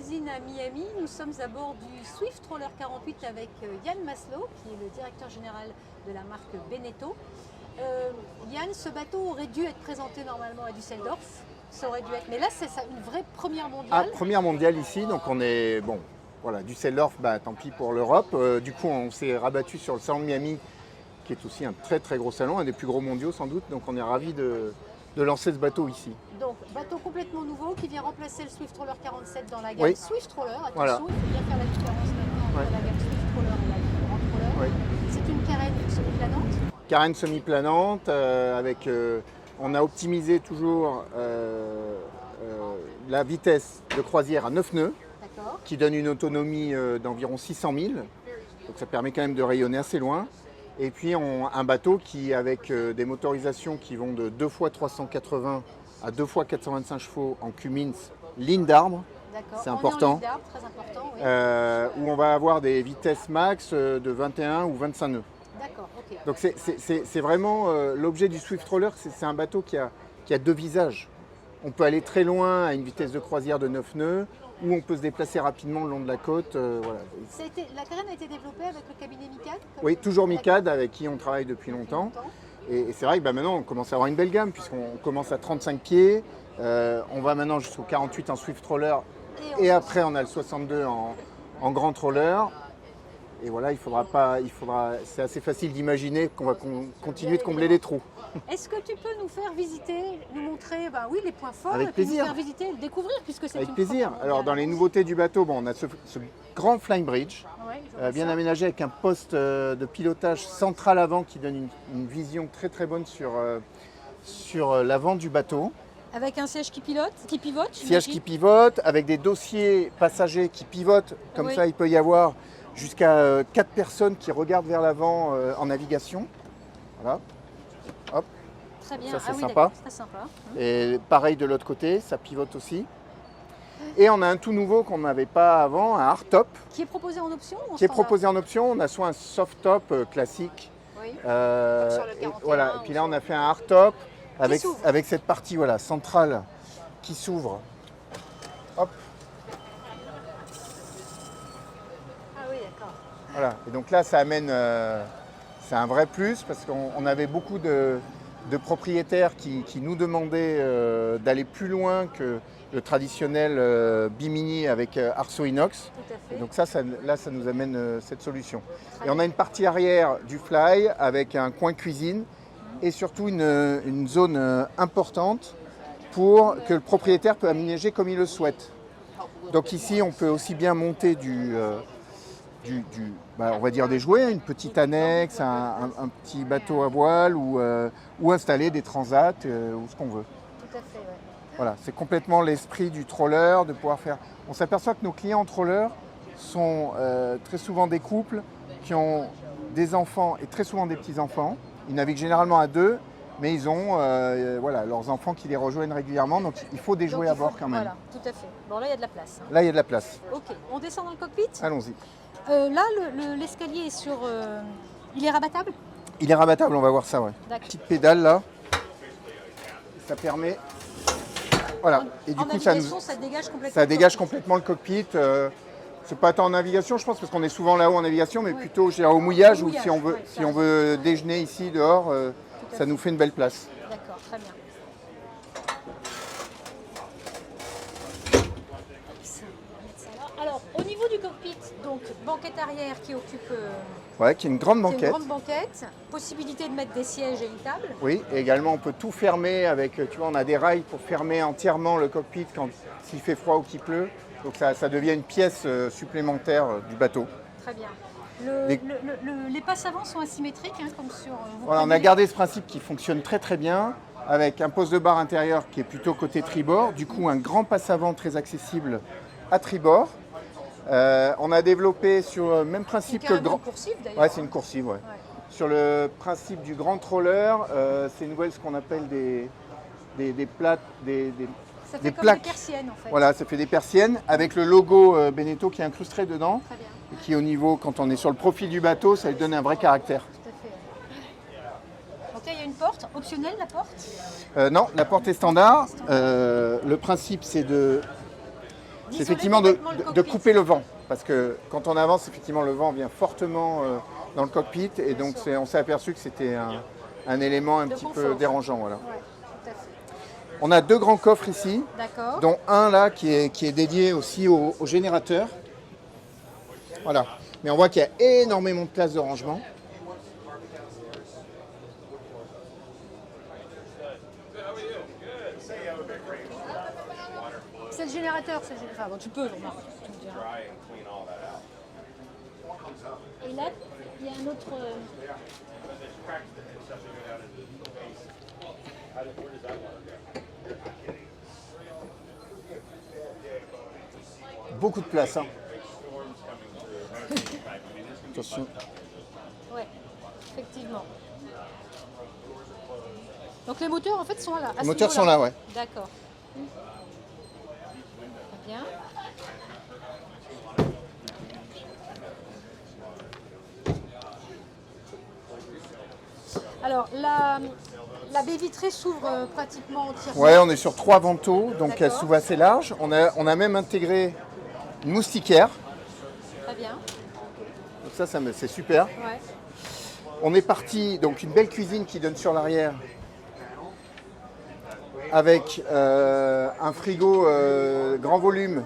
Cuisine à Miami. Nous sommes à bord du Swift Troller 48 avec Yann Maslow, qui est le directeur général de la marque Beneteau. Yann, ce bateau aurait dû être présenté normalement à Düsseldorf. Ça aurait dû être, mais là c'est une vraie première mondiale. Ah, première mondiale ici, donc on est bon. Voilà, Düsseldorf, tant pis pour l'Europe. Du coup, on s'est rabattu sur le salon de Miami, qui est aussi un très très gros salon, un des plus gros mondiaux sans doute. Donc on est ravis de lancer ce bateau ici. Donc bateau complètement nouveau qui vient remplacer le Swift Troller 47 dans la gamme Swift Troller. Attention, voilà. Il faut bien faire la différence maintenant entre la gamme Swift Troller et la gamme Grand Troller. C'est une carène semi-planante. Carène semi-planante avec... on a optimisé toujours la vitesse de croisière à 9 nœuds, qui donne une autonomie d'environ 600 000. Donc ça permet quand même de rayonner assez loin. Et puis un bateau qui, avec des motorisations qui vont de 2 fois 380 à 2 fois 425 chevaux en Cummins, ligne d'arbre, c'est important, très important où on va avoir des vitesses max de 21 ou 25 nœuds. D'accord, ok. Donc c'est vraiment l'objet du Swift Troller, c'est un bateau qui a deux visages. On peut aller très loin à une vitesse de croisière de 9 nœuds, ou on peut se déplacer rapidement le long de la côte. Voilà. La carène a été développée avec le cabinet Micad? Oui, toujours Micad, avec qui on travaille depuis longtemps. Et c'est vrai que maintenant on commence à avoir une belle gamme, puisqu'on commence à 35 pieds, on va maintenant jusqu'au 48 en Swift Troller, et après on a le 62 en grand troller. Et voilà, c'est assez facile d'imaginer qu'on va continuer de combler les trous. Est-ce que tu peux nous faire visiter, nous montrer les points forts, avec et puis plaisir. nous faire visiter, le découvrir, puisque c'est avec une plaisir. première Alors dans les nouveautés du bateau, on a ce grand flying bridge, bien aménagé avec un poste de pilotage central avant qui donne une vision très très bonne sur l'avant du bateau. Avec un siège qui pivote. Siège qui pivote, avec des dossiers passagers qui pivotent, comme ça il peut y avoir jusqu'à 4 personnes qui regardent vers l'avant en navigation. Voilà. Hop. Très bien. Ça c'est sympa. Très sympa. Et pareil de l'autre côté, ça pivote aussi. Et on a un tout nouveau qu'on n'avait pas avant, un hardtop. Qui est proposé en option ou en Qui est standard? proposé en option. On a soit un softtop classique. Oui. Comme sur le 41, voilà. Et puis là on a fait un hardtop avec cette partie centrale qui s'ouvre. Hop. Voilà, et donc là ça amène, c'est un vrai plus parce qu'on avait beaucoup de propriétaires qui nous demandaient d'aller plus loin que le traditionnel bimini avec arceau inox. Tout à fait. Et donc là ça nous amène cette solution. Et on a une partie arrière du fly avec un coin cuisine et surtout une zone importante pour que le propriétaire peut aménager comme il le souhaite. Donc ici on peut aussi bien monter on va dire des jouets, une petite annexe, un petit bateau à voile ou installer des transats ou ce qu'on veut. Tout à fait, ouais. Voilà, c'est complètement l'esprit du troller, de pouvoir faire... On s'aperçoit que nos clients en troller sont très souvent des couples qui ont des enfants et très souvent des petits-enfants. Ils naviguent généralement à deux, mais ils ont leurs enfants qui les rejoignent régulièrement, donc il faut des jouets à bord quand même. Voilà, tout à fait. Bon, là, il y a de la place. Là, il y a de la place. Ok, on descend dans le cockpit? Allons-y. Là, l'escalier est sur... il est rabattable? Il est rabattable, on va voir ça, ouais. Petite pédale là. Ça permet... Voilà. Et du coup, ça dégage complètement le cockpit. C'est pas tant en navigation, je pense, parce qu'on est souvent là-haut en navigation, mais plutôt au mouillage, ou si on veut déjeuner ici, dehors, ça nous fait une belle place. D'accord, très bien. Alors, au niveau du cockpit, donc banquette arrière qui occupe... qui est une grande banquette. Une grande banquette, possibilité de mettre des sièges et une table. Oui, et également on peut tout fermer avec, tu vois, on a des rails pour fermer entièrement le cockpit s'il fait froid ou qu'il pleut. Donc ça devient une pièce supplémentaire du bateau. Très bien. Les passes avant sont asymétriques, comme sur... Voilà, on a gardé ce principe qui fonctionne très très bien, avec un poste de barre intérieur qui est plutôt côté tribord, du coup un grand passe avant très accessible à tribord. On a développé sur le même principe que le grand... C'est une coursive d'ailleurs. Ouais, c'est une coursive, ouais. Sur le principe du grand troller, c'est une nouvelle ce qu'on appelle des plates, ça fait comme plaques. Des persiennes en fait. Voilà, ça fait des persiennes avec le logo Beneteau qui est incrusté dedans. Très bien. Et qui au niveau, quand on est sur le profil du bateau, ça lui donne un vrai caractère. Tout à fait. Donc là, il y a une porte, optionnelle la porte? Non, la porte est standard. Le principe c'est c'est effectivement de couper le vent. Parce que quand on avance, effectivement, le vent vient fortement dans le cockpit. Et donc, on s'est aperçu que c'était un élément un petit peu dérangeant. Voilà. Ouais, tout à fait. On a 2 grands coffres ici, D'accord. dont un là qui est dédié aussi au générateur. Voilà. Mais on voit qu'il y a énormément de place de rangement. C'est le générateur, c'est le générateur. Enfin, bon, tu peux, remarque. Tu me diras. Et là, il y a un autre. Beaucoup de place. Hein. Attention. Ouais, effectivement. Donc les moteurs en fait sont là. Les moteurs sont là, ouais. D'accord. Très bien. Alors la baie vitrée s'ouvre pratiquement entièrement. Ouais, on est sur 3 vantaux, donc elle D'accord. s'ouvre assez large. On a même intégré une moustiquaire. Très bien. Donc ça c'est super. Ouais. On est parti, donc une belle cuisine qui donne sur l'arrière avec un frigo grand volume,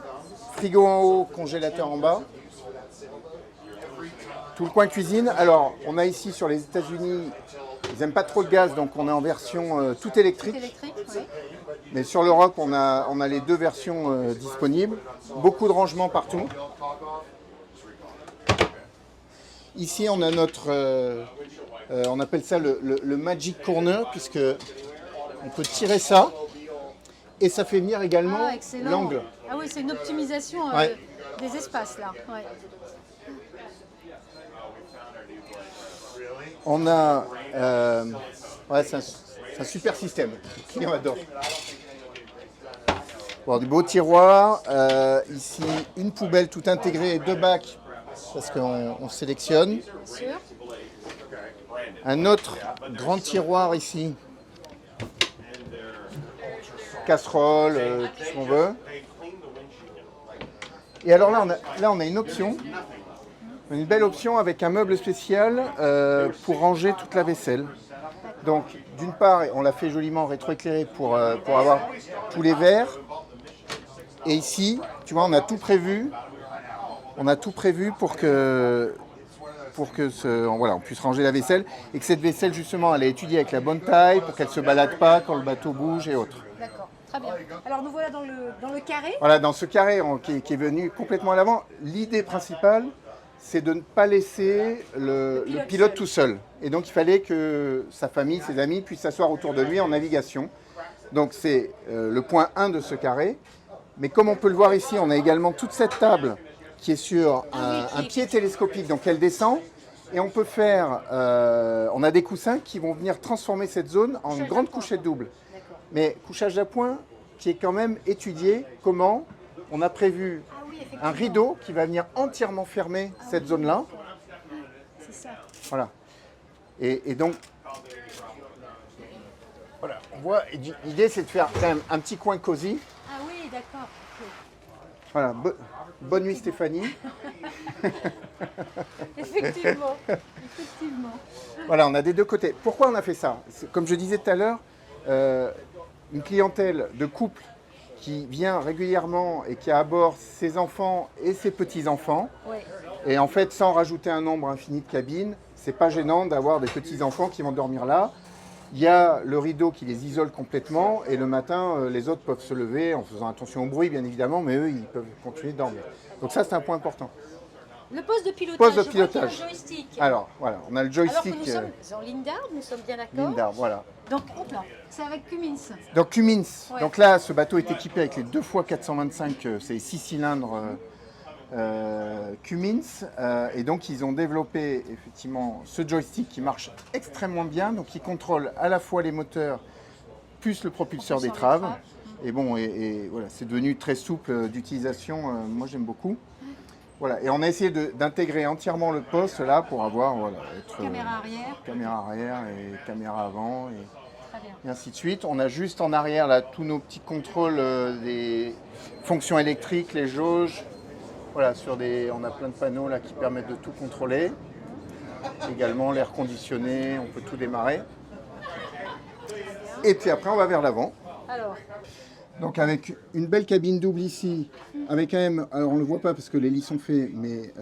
frigo en haut, congélateur en bas. Tout le coin cuisine. Alors, on a ici sur les États-Unis, ils n'aiment pas trop le gaz, donc on est en version tout électrique. Électrique, oui. Mais sur l'Europe, on a les 2 versions disponibles. Beaucoup de rangements partout. Ici, on a notre, on appelle ça le Magic Corner, puisque on peut tirer ça et ça fait venir également excellent. l'angle. Ah oui, c'est une optimisation Ouais. des espaces là. Ouais. On a, ouais, c'est un super système. Le client adore. Bon, des beaux tiroirs. Ici, une poubelle tout intégrée et 2 bacs parce qu'on sélectionne. Bien sûr. Un autre grand tiroir ici. Casserole, tout ce qu'on veut. Et alors là, on a une option. Une belle option avec un meuble spécial pour ranger toute la vaisselle. Donc, d'une part, on l'a fait joliment rétroéclairé pour avoir tous les verres. Et ici, tu vois, on a tout prévu. On a tout prévu pour que voilà, on puisse ranger la vaisselle et que cette vaisselle, justement, elle est étudiée avec la bonne taille pour qu'elle ne se balade pas quand le bateau bouge et autres. D'accord, très bien. Alors nous voilà dans le carré. Voilà, dans ce carré qui est venu complètement à l'avant, l'idée principale, c'est de ne pas laisser le pilote tout seul. Et donc, il fallait que sa famille, ses amis puissent s'asseoir autour de lui en navigation. Donc, c'est le point 1 de ce carré. Mais comme on peut le voir ici, on a également toute cette table qui est sur un pied télescopique. Donc, elle descend. Et on peut faire... on a des coussins qui vont venir transformer cette zone en une grande couchette double. Mais couchage d'appoint qui est quand même étudié comment on a prévu un rideau qui va venir entièrement fermer cette zone-là. C'est ça. Voilà. Et donc, voilà, on voit, l'idée c'est de faire quand même un petit coin cosy. Ah oui, d'accord. Ok. Voilà, bonne nuit Stéphanie. Effectivement, effectivement. Voilà, on a des 2 côtés. Pourquoi on a fait ça? Comme je disais tout à l'heure, une clientèle de couple qui vient régulièrement et qui a à bord ses enfants et ses petits-enfants. Ouais. Et en fait, sans rajouter un nombre infini de cabines, c'est pas gênant d'avoir des petits-enfants qui vont dormir là. Il y a le rideau qui les isole complètement et le matin, les autres peuvent se lever en faisant attention au bruit, bien évidemment, mais eux, ils peuvent continuer de dormir. Donc ça, c'est un point important. Le poste de pilotage. Poste de je vois qu'il y a pilotage. un joystick. Alors, voilà, on a le joystick. Alors que nous sommes en ligne d'arbre, nous sommes bien d'accord. ligne d'arbre, voilà. Donc, hop là, c'est avec Cummins. Donc Cummins. Ouais. Donc là, ce bateau est équipé avec les 2x425, c'est 6 cylindres Cummins. Et donc, ils ont développé effectivement ce joystick qui marche extrêmement bien. Donc, il contrôle à la fois les moteurs plus le propulseur d'étrave. Et bon, et voilà, c'est devenu très souple d'utilisation. Moi, j'aime beaucoup. Voilà, et on a essayé d'intégrer entièrement le poste là pour avoir, voilà, Caméra arrière. caméra arrière et caméra avant. Très bien. et ainsi de suite. On a juste en arrière là tous nos petits contrôles des fonctions électriques, les jauges. Voilà, on a plein de panneaux là qui permettent de tout contrôler. Également l'air conditionné, on peut tout démarrer. Et puis après on va vers l'avant. Alors, Donc avec une belle cabine double ici, avec quand même, alors on ne le voit pas parce que les lits sont faits, mais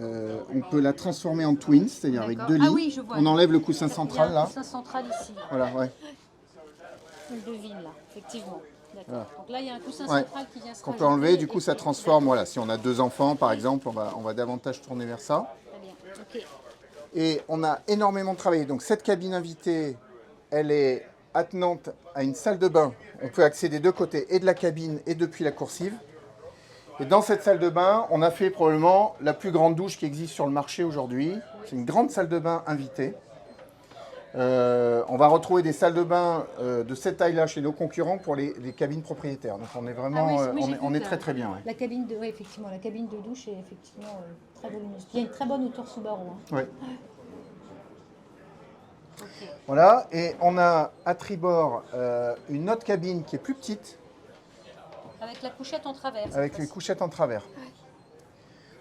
on peut la transformer en twin, c'est-à-dire avec d'accord. 2 lits. Ah oui, je vois. On enlève le coussin il y a central un là. coussin central ici. Voilà, ouais. Une devine là, effectivement. D'accord. Voilà. Donc là, il y a un coussin Ouais. central qui vient se Qu'on peut rajouter enlever, du coup et ça qui- transforme, voilà, si on a 2 enfants par exemple, on va davantage tourner vers ça. Très bien. Ok. Et on a énormément travaillé. Donc cette cabine invitée, elle est attenante à une salle de bain. On peut accéder de côté et de la cabine et depuis la coursive. Et dans cette salle de bain, on a fait probablement la plus grande douche qui existe sur le marché aujourd'hui. C'est une grande salle de bain invitée. On va retrouver des salles de bain de cette taille-là chez nos concurrents pour les cabines propriétaires. Donc on est vraiment, Ah oui, j'ai vu on est que très très bien. Ouais. La cabine de, ouais, effectivement, la cabine de douche est effectivement très volumineuse. Il y a une très bonne hauteur Subaru. Hein. Ouais. Ok. Voilà, et on a à tribord une autre cabine qui est plus petite, Avec la couchette en travers. cette avec les fois-ci. couchettes en travers.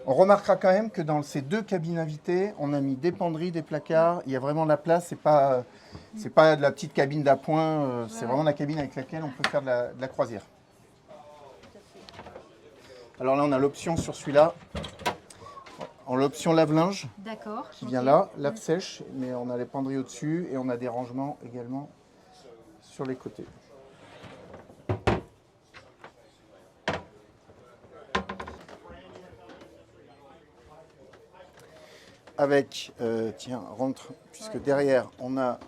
On remarquera quand même que dans ces 2 cabines invitées, on a mis des penderies, des placards. Il y a vraiment la place. C'est pas de la petite cabine d'appoint. C'est vraiment la cabine avec laquelle on peut faire de la croisière. Tout à fait. Alors là, on a l'option sur celui-là, en l'option lave-linge D'accord. qui vient là, lave-sèche, mais on a les penderies au-dessus et on a des rangements également sur les côtés. Avec, tiens, rentre, puisque derrière, on a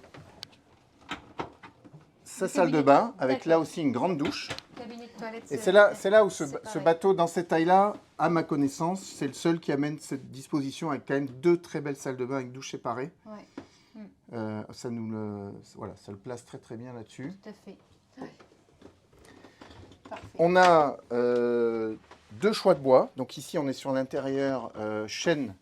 sa salle de bain, avec là aussi une grande douche. Cabinet de toilette. Et c'est là où ce pareil. bateau, dans cette taille-là, à ma connaissance, c'est le seul qui amène cette disposition avec quand même 2 très belles salles de bain avec douche séparée. Ouais, Ça le place très très bien là-dessus. tout à fait. Ouais. Parfait. On a 2 choix de bois. Donc ici, on est sur l'intérieur chêne.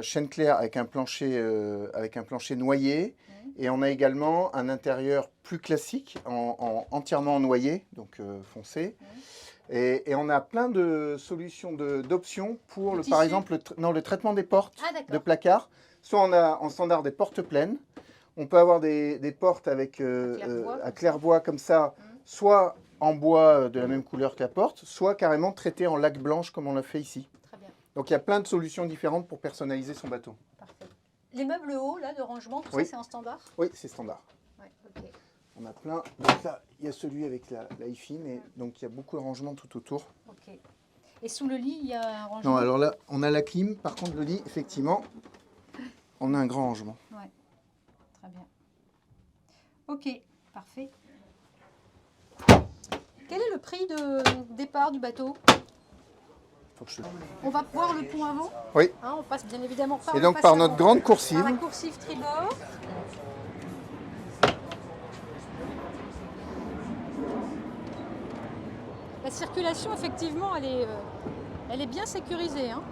Chêne clair avec un plancher noyer. Et on a également un intérieur plus classique, entièrement noyer, donc foncé. Et on a plein de solutions d'options pour, par exemple, le traitement des portes de placard. Soit on a en standard des portes pleines. On peut avoir des portes avec à claire-bois comme ça, soit en bois de la même couleur que la porte, soit carrément traité en laque blanche comme on l'a fait ici. Très bien. Donc il y a plein de solutions différentes pour personnaliser son bateau. Parfait. Les meubles hauts là, de rangement, tout Oui. ça c'est en standard? Oui, c'est standard. Ouais, ok. On a plein. Donc là, il y a celui avec la hi-fi, mais donc il y a beaucoup de rangements tout autour. Ok. Et sous le lit, il y a un rangement? Non, alors là, on a la clim. Par contre, le lit, effectivement, on a un grand rangement. Ouais. Très bien. Ok, parfait. Quel est le prix de départ du bateau? Faut que je- On va voir le pont avant. Oui. Hein, on passe bien évidemment par Et le donc passe par avant. notre grande coursive. Par la coursive tribord. La circulation, effectivement, elle est bien sécurisée. Hein.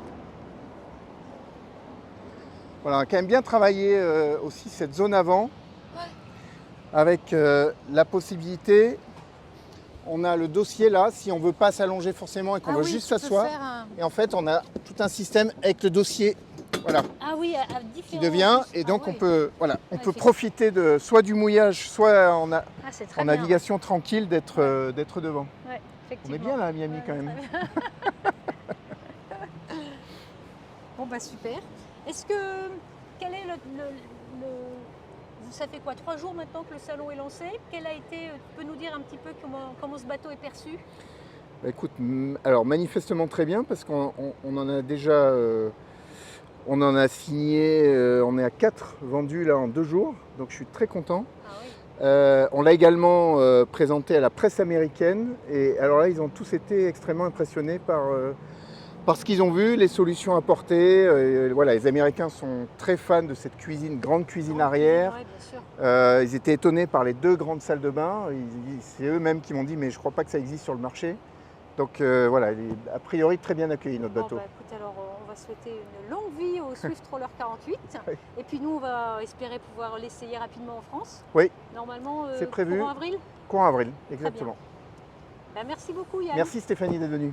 Voilà, on a quand même bien travaillé aussi cette zone avant, avec la possibilité. On a le dossier là, si on ne veut pas s'allonger forcément et qu'on veut juste tu peux s'asseoir. faire un- Et en fait, on a tout un système avec le dossier, voilà, Ah oui, à qui différents... devient. Et Ah donc oui. on peut, voilà, on Ouais, peut effectivement. profiter de soit du mouillage, soit Ah, c'est très en bien. navigation tranquille d'être devant. Ouais, On effectivement. est bien là à Miami Ouais, quand même. très bien. Bon, bah super. Est-ce que... Quel est ça fait quoi, 3 jours maintenant que le salon est lancé? Quel a été... Tu peux nous dire un petit peu comment ce bateau est perçu? Bah, écoute, alors manifestement très bien parce qu'on en a déjà, on en a signé, on est à 4 vendus là en 2 jours, donc je suis très content. Ah oui. On l'a également présenté à la presse américaine et alors là ils ont tous été extrêmement impressionnés par ce qu'ils ont vu, les solutions apportées. Voilà, les Américains sont très fans de cette cuisine, grande cuisine arrière. Ouais, bien sûr. Ils étaient étonnés par les 2 grandes salles de bain. C'est eux-mêmes qui m'ont dit mais je ne crois pas que ça existe sur le marché. Donc voilà, il est a priori très bien accueilli notre Bon, bateau. bah, écoute, alors, on va va souhaiter une longue vie au Swift Roller 48. Oui. Et puis nous, on va espérer pouvoir l'essayer rapidement en France. Oui. Normalement, c'est prévu. courant avril. Courant avril, exactement. Ben, merci beaucoup Yann. Merci Stéphanie d'être venue.